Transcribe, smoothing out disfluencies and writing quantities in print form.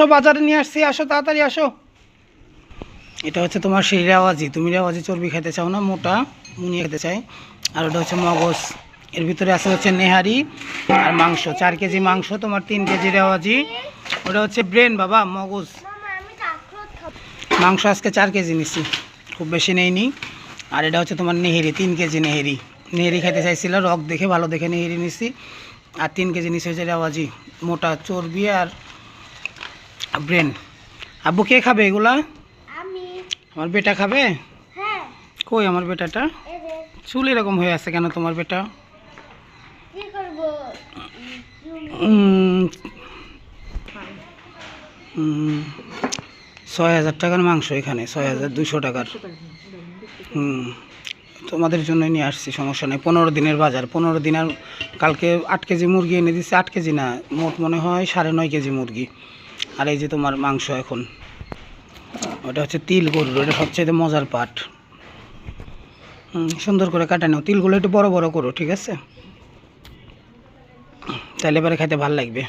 বাজারে নিয়ে আসছি, আসো তাড়াতাড়ি আসো। এটা হচ্ছে তোমার সেই রেওয়াজি, তুমি রেওয়াজি চর্বি খেতে চাও না, মোটা মুনিয়ে খেতে চাই। আর ওটা হচ্ছে মগজ, এর ভিতরে আছে হচ্ছে নেহারি আর মাংস, 4 কেজি মাংস, তোমার 3 কেজি রেওয়াজি। ওটা হচ্ছে ব্রেন বাবা, মগজ। মাংস আজকে 4 কেজি নিছি, খুব বেশি নেইনি। আর এটা হচ্ছে তোমার নেহেরি, 3 কেজি নেহেরি। নেহেরি খেতে চাইছিল, রক দেখে ভালো দেখে নেহেরি নিছি। আর 3 কেজি নিছি হচ্ছে রেওয়াজি, মোটা চর্বি আর ব্রেন। আব্বু কে খাবে এগুলা? আমার বেটা খাবে? কই আমার বেটাটা? চুল এরকম হয়ে আছে কেন তোমার বেটা? 6,000 টাকার মাংস, এখানে 6,200 টাকার। তোমাদের জন্য নিয়ে আসছি, সমস্যা নেই। 15 দিনের বাজার, 15 দিন। আর কালকে 8 কেজি মুরগি এনে দিচ্ছে, 8 কেজি না, মোট মনে হয় 9.5 কেজি মুরগি। আর এই যে তোমার মাংস এখন, ওটা হচ্ছে তিল গরুর, ওটা সবচেয়ে মজার পাট। সুন্দর করে কাটা নাও, তিলগুলো একটু বড় বড় করো, ঠিক আছে? তাহলে এবারে খাইতে ভালো লাগবে।